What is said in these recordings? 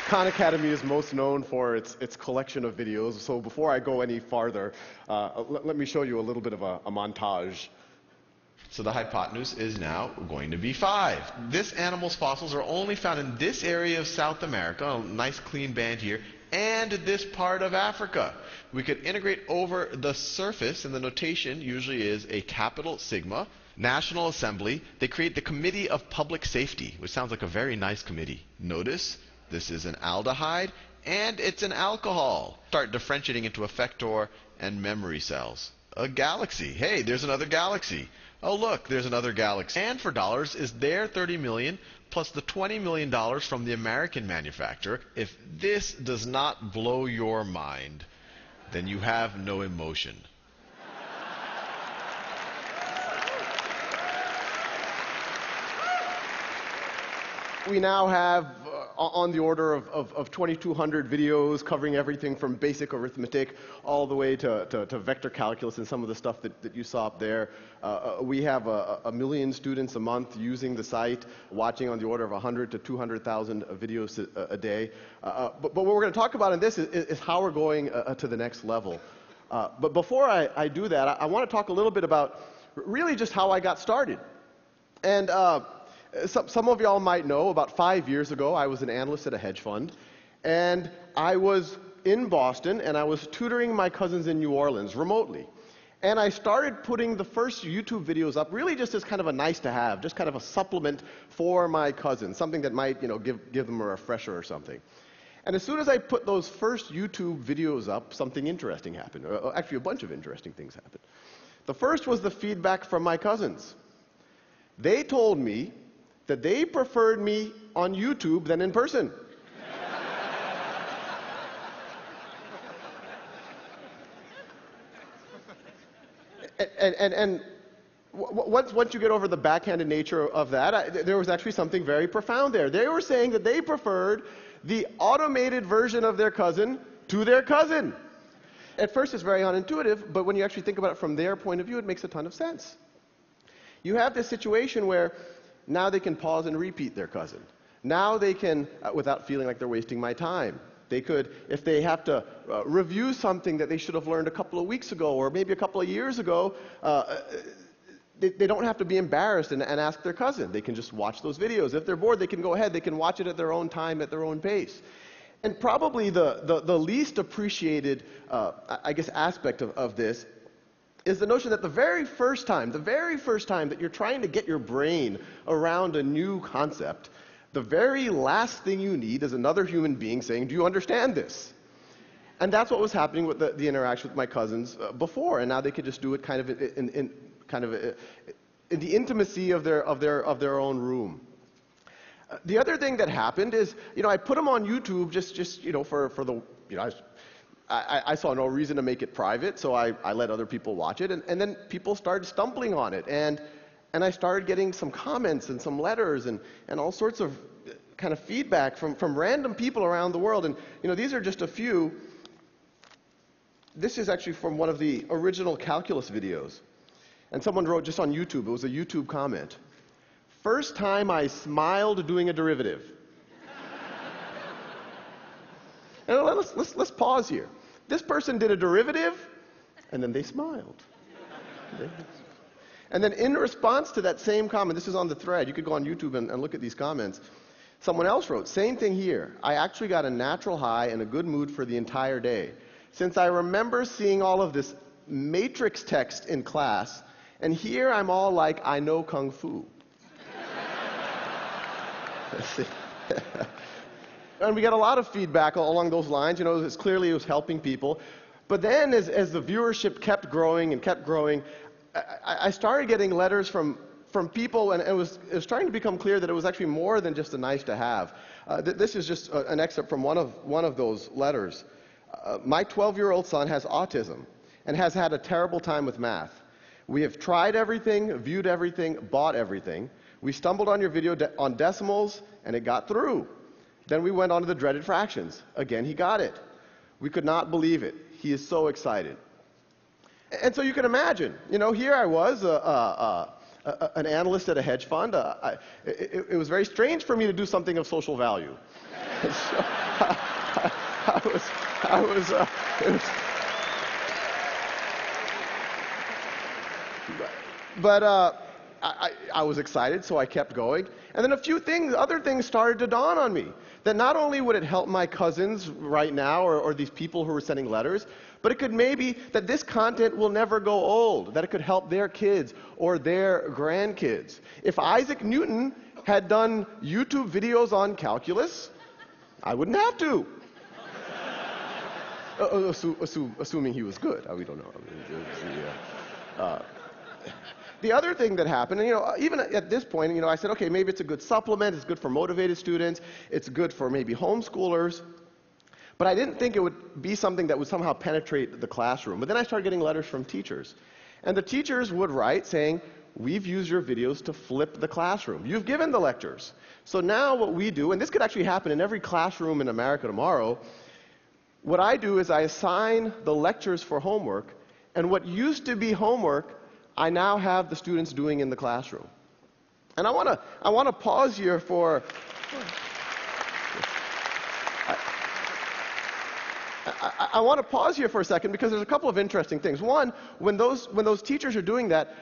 Khan Academy is most known for its collection of videos, so before I go any farther, let me show you a little bit of a montage. So the hypotenuse is now going to be 5. This animal's fossils are only found in this area of South America, a nice clean band here, and this part of Africa. We could integrate over the surface, and the notation usually is a capital sigma. National Assembly, they create the Committee of Public Safety, which sounds like a very nice committee. Notice this is an aldehyde, and it's an alcohol. Start differentiating into effector and memory cells. A galaxy. Hey, there's another galaxy. Oh, look, there's another galaxy. And for dollars is their $30 million plus the $20 million from the American manufacturer. If this does not blow your mind, then you have no emotion. We now have on the order of 2,200 videos covering everything from basic arithmetic all the way to vector calculus and some of the stuff that you saw up there. We have a million students a month using the site, watching on the order of 100 to 200,000 videos a day. But what we're going to talk about in this is how we're going to the next level. But before I do that, I want to talk a little bit about really just how I got started. And some of y'all might know, about 5 years ago, I was an analyst at a hedge fund, and I was in Boston, and I was tutoring my cousins in New Orleans remotely. And I started putting the first YouTube videos up really just as kind of a nice to have, just kind of a supplement for my cousins, something that might, give them a refresher or something. And as soon as I put those first YouTube videos up, something interesting happened. Actually, a bunch of interesting things happened. The first was the feedback from my cousins. They told me that they preferred me on YouTube than in person. And once you get over the backhanded nature of that, there was actually something very profound there. They were saying that they preferred the automated version of their cousin to their cousin. At first, it's very unintuitive, but when you actually think about it from their point of view, it makes a ton of sense. You have this situation where now they can pause and repeat their cousin. Now they can, without feeling like they're wasting my time. They could, if they have to review something that they should have learned a couple of weeks ago or maybe a couple of years ago, they don't have to be embarrassed and ask their cousin. They can just watch those videos. If they're bored, they can go ahead. They can watch it at their own time, at their own pace. And probably the least appreciated, aspect of this is the notion that the very first time that you're trying to get your brain around a new concept, the very last thing you need is another human being saying, do you understand this? And that's what was happening with the interaction with my cousins before, and now they could just do it kind of in the intimacy of their own room. The other thing that happened is, I put them on YouTube just for the, I saw no reason to make it private, so I let other people watch it, and then people started stumbling on it, and I started getting some comments and some letters and all sorts of kind of feedback from random people around the world, and these are just a few. This is actually from one of the original calculus videos, and someone wrote just on YouTube, it was a YouTube comment. First time I smiled doing a derivative. And let's pause here. This person did a derivative, and then they smiled. And then in response to that same comment, this is on the thread, you could go on YouTube and look at these comments, someone else wrote, same thing here. I actually got a natural high and a good mood for the entire day. Since I remember seeing all of this matrix text in class, and here I'm all like, I know Kung Fu. And we got a lot of feedback along those lines. It's clearly it was helping people. But then as the viewership kept growing and kept growing, I started getting letters from people, and it was starting to become clear that it was actually more than just a nice to have. This is just an excerpt from one of those letters. My 12-year-old son has autism and has had a terrible time with math. We have tried everything, viewed everything, bought everything. We stumbled on your video on decimals, and it got through. Then we went on to the dreaded fractions. Again, he got it. We could not believe it. He is so excited. And so you can imagine, here I was, an analyst at a hedge fund. It was very strange for me to do something of social value. So, I was excited, so I kept going. And then other things started to dawn on me. That not only would it help my cousins right now, or these people who were sending letters, but it could maybe, that this content will never go old, that it could help their kids or their grandkids. If Isaac Newton had done YouTube videos on calculus, I wouldn't have to. Assuming he was good. We don't know. The other thing that happened, and even at this point, I said, okay, maybe it's a good supplement, it's good for motivated students, it's good for maybe homeschoolers, but I didn't think it would be something that would somehow penetrate the classroom. But then I started getting letters from teachers. And the teachers would write saying, we've used your videos to flip the classroom. You've given the lectures. So now what we do, and this could actually happen in every classroom in America tomorrow, what I do is I assign the lectures for homework, and what used to be homework, I now have the students doing in the classroom. And I want to pause here for I want to pause here for a second because there's a couple of interesting things. One, when those teachers are doing that,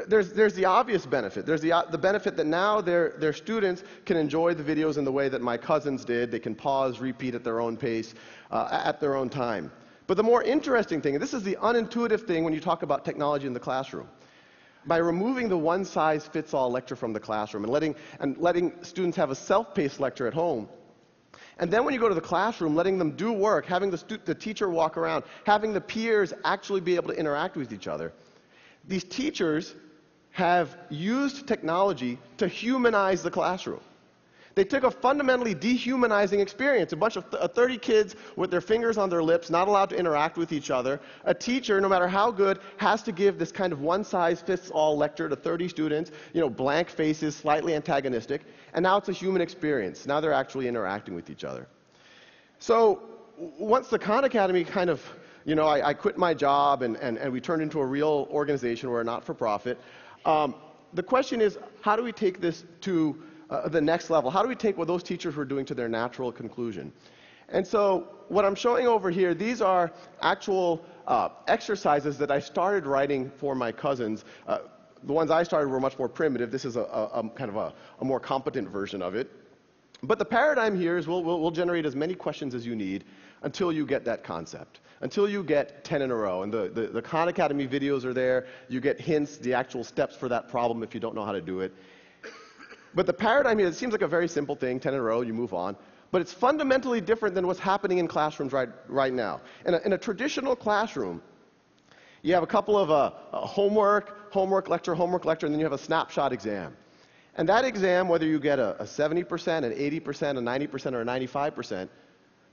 there's the obvious benefit. There's the benefit that now their students can enjoy the videos in the way that my cousins did. They can pause, repeat at their own pace, at their own time. But the more interesting thing, and this is the unintuitive thing when you talk about technology in the classroom, by removing the one-size-fits-all lecture from the classroom and letting students have a self-paced lecture at home, and then when you go to the classroom, letting them do work, having the teacher walk around, having the peers actually be able to interact with each other, these teachers have used technology to humanize the classroom. They took a fundamentally dehumanizing experience, a bunch of 30 kids with their fingers on their lips, not allowed to interact with each other. A teacher, no matter how good, has to give this kind of one-size-fits-all lecture to 30 students, blank faces, slightly antagonistic, and now it's a human experience. Now they're actually interacting with each other. So once the Khan Academy kind of, I quit my job and we turned into a real organization, we're a not-for-profit, the question is, how do we take this to the next level? How do we take what those teachers were doing to their natural conclusion? And so what I'm showing over here, these are actual exercises that I started writing for my cousins. The ones I started were much more primitive. This is a kind of a more competent version of it. But the paradigm here is we'll generate as many questions as you need until you get that concept, until you get 10 in a row. And the Khan Academy videos are there. You get hints, the actual steps for that problem if you don't know how to do it. But the paradigm here, it seems like a very simple thing, 10 in a row, you move on. But it's fundamentally different than what's happening in classrooms right now. In a traditional classroom, you have a couple of homework lecture, and then you have a snapshot exam. And that exam, whether you get a 70%, an 80%, a 90%, or a 95%,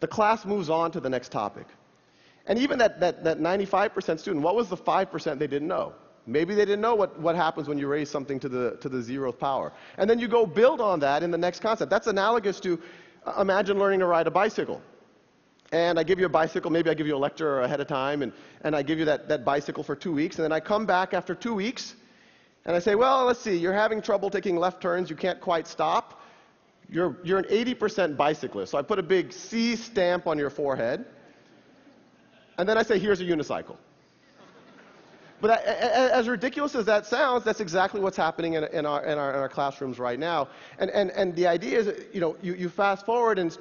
the class moves on to the next topic. And even that 95% student, what was the 5% they didn't know? Maybe they didn't know what happens when you raise something to the 0th power. And then you go build on that in the next concept. That's analogous to, imagine learning to ride a bicycle. And I give you a bicycle, maybe I give you a lecture ahead of time, and I give you that bicycle for 2 weeks, and then I come back after 2 weeks, and I say, well, let's see, you're having trouble taking left turns, you can't quite stop. You're an 80% bicyclist. So I put a big C stamp on your forehead, and then I say, here's a unicycle. But as ridiculous as that sounds, that's exactly what's happening in our classrooms right now. And the idea is, you fast forward and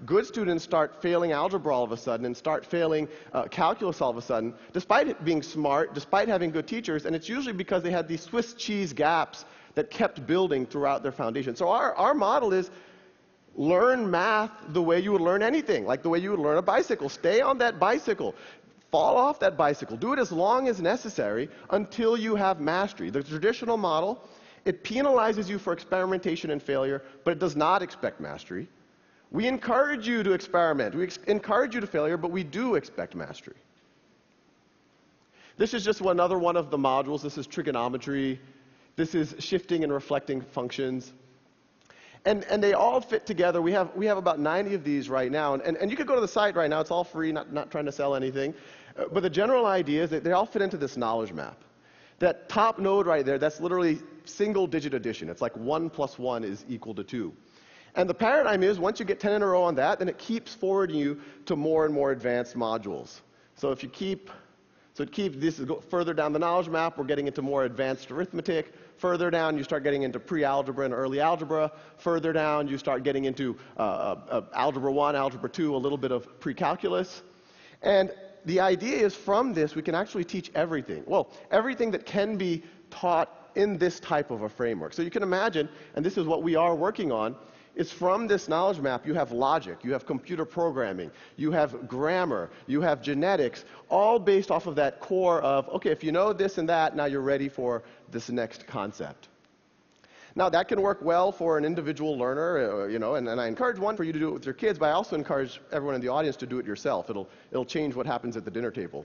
good students start failing algebra all of a sudden and start failing calculus all of a sudden, despite it being smart, despite having good teachers, and it's usually because they had these Swiss cheese gaps that kept building throughout their foundation. So our model is learn math the way you would learn anything, like the way you would learn a bicycle. Stay on that bicycle. Fall off that bicycle. Do it as long as necessary until you have mastery. The traditional model, it penalizes you for experimentation and failure, but it does not expect mastery. We encourage you to experiment. We encourage you to failure, but we do expect mastery. This is just another one of the modules. This is trigonometry. This is shifting and reflecting functions. And they all fit together. We have about 90 of these right now. And you could go to the site right now. It's all free, not trying to sell anything. But the general idea is that they all fit into this knowledge map. That top node right there, that's literally single-digit addition. It's like 1 plus 1 is equal to 2. And the paradigm is, once you get 10 in a row on that, then it keeps forwarding you to more and more advanced modules. So if you keep, this is further down the knowledge map, we're getting into more advanced arithmetic. Further down, you start getting into pre-algebra and early algebra. Further down, you start getting into algebra 1, algebra 2, a little bit of pre-calculus. And the idea is from this, we can actually teach everything. Well, everything that can be taught in this type of a framework. So you can imagine, and this is what we are working on, is from this knowledge map, you have logic, you have computer programming, you have grammar, you have genetics, all based off of that core of, okay, if you know this and that, now you're ready for this next concept. Now, that can work well for an individual learner, and I encourage one for you to do it with your kids, but I also encourage everyone in the audience to do it yourself. It'll change what happens at the dinner table.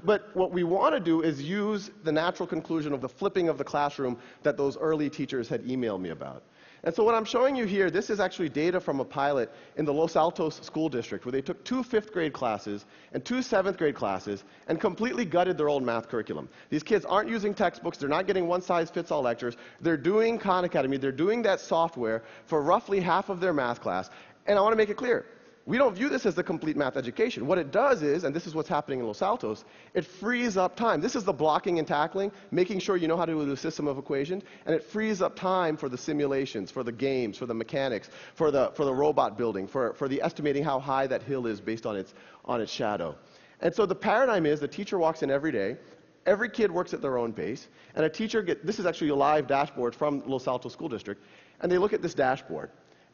But what we want to do is use the natural conclusion of the flipping of the classroom that those early teachers had emailed me about. And so what I'm showing you here, this is actually data from a pilot in the Los Altos School District where they took 2 5th grade classes and 2 7th grade classes and completely gutted their old math curriculum. These kids aren't using textbooks, they're not getting one-size-fits-all lectures, they're doing Khan Academy, they're doing that software for roughly half of their math class. And I want to make it clear, we don't view this as the complete math education. What it does is, and this is what's happening in Los Altos, it frees up time. This is the blocking and tackling, making sure you know how to do a system of equations, and it frees up time for the simulations, for the games, for the mechanics, for the robot building, for the estimating how high that hill is based on its shadow. And so the paradigm is the teacher walks in every day, every kid works at their own pace, and a teacher this is actually a live dashboard from Los Altos School District, and they look at this dashboard.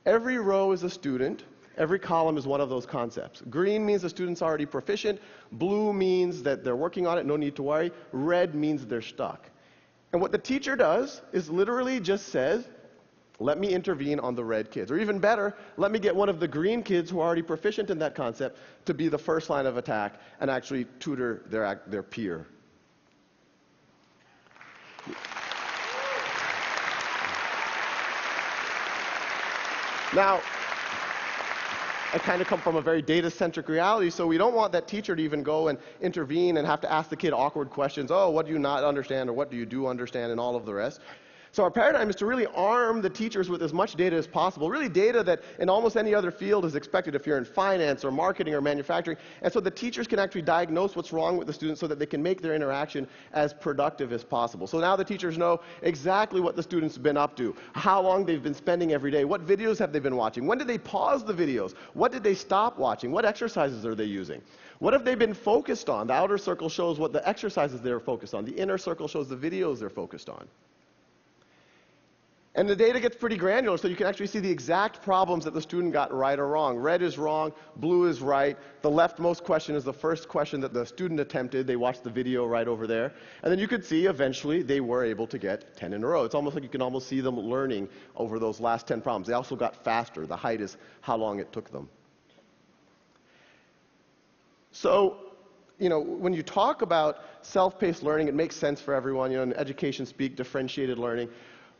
Every row is a student. Every column is one of those concepts. Green means the student's already proficient. Blue means that they're working on it, no need to worry. Red means they're stuck. And what the teacher does is literally just says, let me intervene on the red kids. Or even better, let me get one of the green kids who are already proficient in that concept to be the first line of attack and actually tutor their peer. Now, I kind of come from a very data-centric reality, so we don't want that teacher to even go and intervene and have to ask the kid awkward questions. Oh, what do you not understand, or what do you do understand, and all of the rest. So our paradigm is to really arm the teachers with as much data as possible, really data that in almost any other field is expected if you're in finance or marketing or manufacturing. And so the teachers can actually diagnose what's wrong with the students so that they can make their interaction as productive as possible. So now the teachers know exactly what the students have been up to, how long they've been spending every day, what videos have they been watching, when did they pause the videos, what did they stop watching, what exercises are they using. What have they been focused on? The outer circle shows what the exercises they're focused on. The inner circle shows the videos they're focused on. And the data gets pretty granular, so you can actually see the exact problems that the student got right or wrong. Red is wrong, blue is right. The leftmost question is the first question that the student attempted. They watched the video right over there. And then you could see eventually they were able to get 10 in a row. It's almost like you can almost see them learning over those last 10 problems. They also got faster. The height is how long it took them. So, when you talk about self-paced learning, it makes sense for everyone. In education speak, differentiated learning.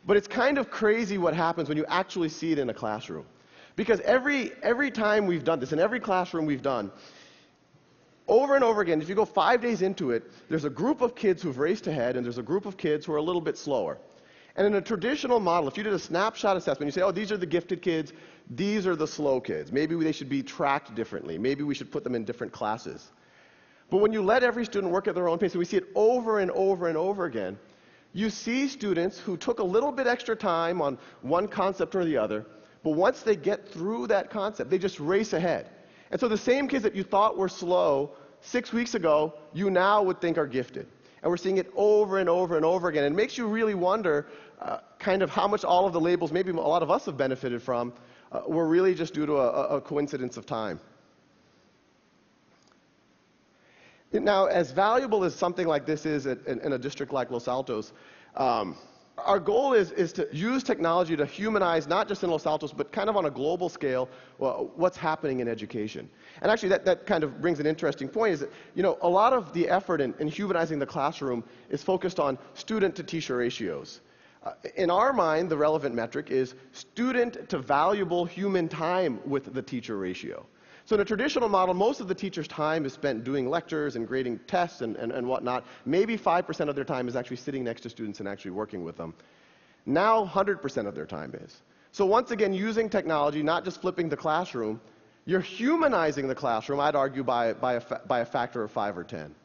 But it's kind of crazy what happens when you actually see it in a classroom. Because every time we've done this, in every classroom we've done, over and over again, if you go 5 days into it, there's a group of kids who've raced ahead, and there's a group of kids who are a little bit slower. And in a traditional model, if you did a snapshot assessment, you say, oh, these are the gifted kids, these are the slow kids. Maybe they should be tracked differently. Maybe we should put them in different classes. But when you let every student work at their own pace, and we see it over and over and over again, you see students who took a little bit extra time on one concept or the other, but once they get through that concept, they just race ahead. And so the same kids that you thought were slow 6 weeks ago, you now would think are gifted. And we're seeing it over and over and over again. And it makes you really wonder kind of how much all of the labels, maybe a lot of us have benefited from, were really just due to a coincidence of time. Now, as valuable as something like this is in a district like Los Altos, our goal is to use technology to humanize, not just in Los Altos, but kind of on a global scale, what's happening in education. And actually, that kind of brings an interesting point, is that, a lot of the effort in humanizing the classroom is focused on student-to-teacher ratios. In our mind, the relevant metric is student to valuable human time with the teacher ratio. So in a traditional model, most of the teacher's time is spent doing lectures and grading tests and whatnot. Maybe 5% of their time is actually sitting next to students and actually working with them. Now 100% of their time is. So once again, using technology, not just flipping the classroom, you're humanizing the classroom, I'd argue, by a factor of 5 or 10.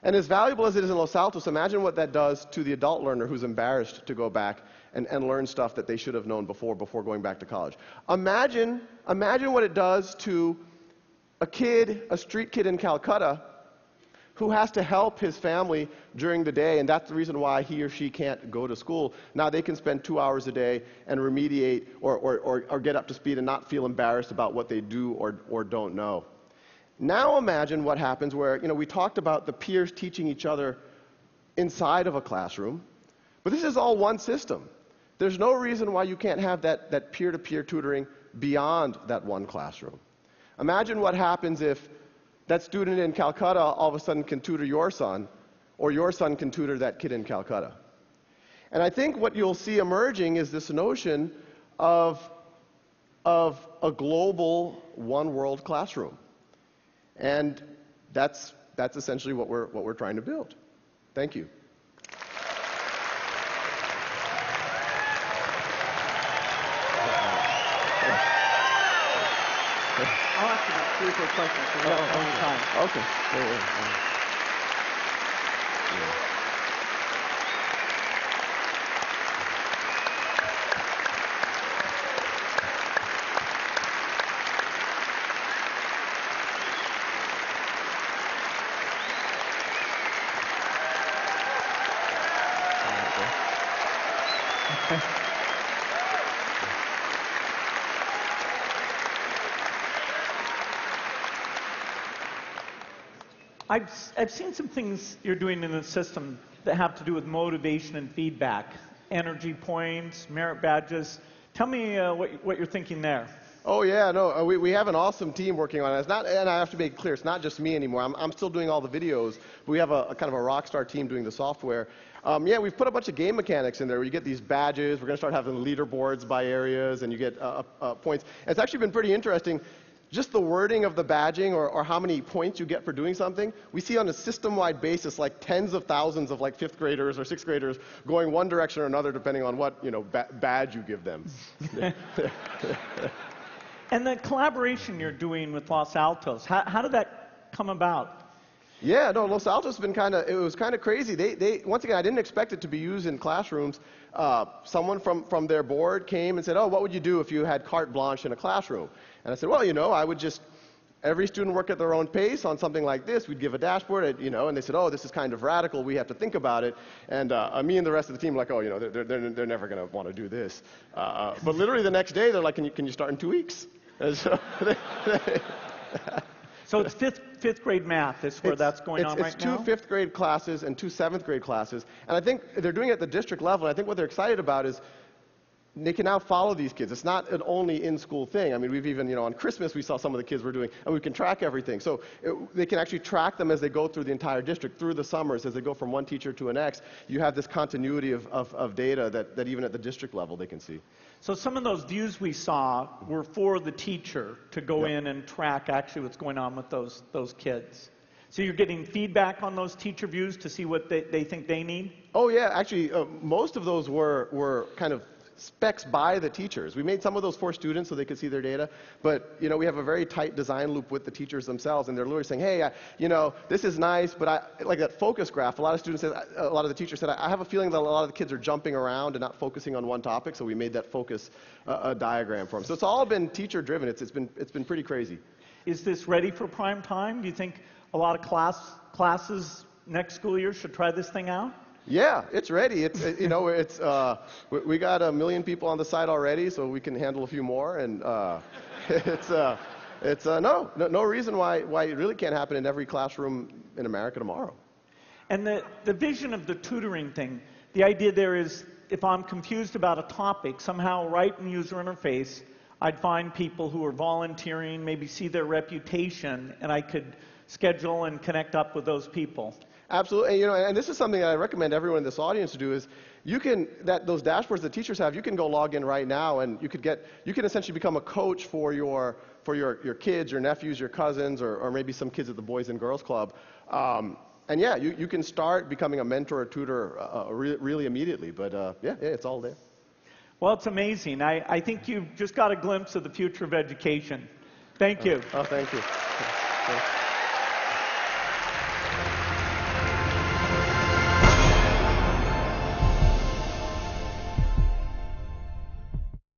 And as valuable as it is in Los Altos, imagine what that does to the adult learner who's embarrassed to go back and learn stuff that they should have known before going back to college. Imagine what it does to a street kid in Calcutta who has to help his family during the day, and that's the reason why he or she can't go to school. Now they can spend 2 hours a day and remediate or get up to speed and not feel embarrassed about what they do or don't know. Now imagine what happens where, we talked about the peers teaching each other inside of a classroom, but this is all one system. There's no reason why you can't have that peer-to-peer tutoring beyond that one classroom. Imagine what happens if that student in Calcutta all of a sudden can tutor your son, or your son can tutor that kid in Calcutta. And I think what you'll see emerging is this notion of a global one-world classroom. And that's essentially what we're trying to build. Thank you. I'll ask you about 3 or 4 questions. So we have plenty of time. Okay. I've seen some things you're doing in the system that have to do with motivation and feedback, energy points, merit badges. Tell me what you're thinking there. Oh yeah, no, we have an awesome team working on it. It's not, and I have to make it clear, it's not just me anymore. I'm still doing all the videos. We have a kind of a rock star team doing the software. Yeah, we've put a bunch of game mechanics in there where you get these badges. We're going to start having leaderboards by areas, and you get points. And it's actually been pretty interesting. Just the wording of the badging or how many points you get for doing something, we see on a system-wide basis like tens of thousands of like 5th graders or 6th graders going one direction or another depending on what badge you give them. And the collaboration you're doing with Los Altos, how did that come about? Yeah, no, Los Altos has been it was kind of crazy. They once again, I didn't expect it to be used in classrooms. Someone from their board came and said, oh, what would you do if you had carte blanche in a classroom? And I said, well, I would just, every student work at their own pace on something like this. We'd give a dashboard, and they said, oh, this is kind of radical. We have to think about it. And me and the rest of the team were like, oh, they're never going to want to do this. But literally the next day, they're like, can you start in 2 weeks? And so so it's fifth grade math is where that's going on right now? It's 2 5th grade classes and 2 7th grade classes. And I think they're doing it at the district level. And I think what they're excited about is they can now follow these kids. It's not an only in-school thing. I mean, we've even, on Christmas, we saw some of the kids were doing, and we can track everything. So they can actually track them as they go through the entire district, through the summers, as they go from one teacher to the next. You have this continuity of data that even at the district level they can see. So some of those views we saw were for the teacher to go in and track actually what's going on with those kids. So you're getting feedback on those teacher views to see what they think they need? Oh, yeah. Actually, most of those were kind of specs by the teachers. We made some of those for students so they could see their data, but we have a very tight design loop with the teachers themselves, and they're literally saying, hey, this is nice, but like that focus graph, a lot of the teachers said, I have a feeling that a lot of the kids are jumping around and not focusing on one topic, so we made that focus diagram for them. So it's all been teacher driven. It's been pretty crazy. Is this ready for prime time? Do you think a lot of classes next school year should try this thing out? Yeah, it's ready. We got 1 million people on the site already, so we can handle a few more. And no reason why it really can't happen in every classroom in America tomorrow. And the vision of the tutoring thing, the idea there is, if I'm confused about a topic, somehow right in user interface, I'd find people who are volunteering, maybe see their reputation, and I could schedule and connect up with those people. Absolutely, and this is something that I recommend everyone in this audience to do is those dashboards that teachers have, you can go log in right now and you can essentially become a coach for your kids, your nephews, your cousins, or maybe some kids at the Boys and Girls Club. And yeah, you can start becoming a mentor or tutor really immediately, but yeah, it's all there. Well, it's amazing. I think you've just got a glimpse of the future of education. Thank you. Oh, thank you.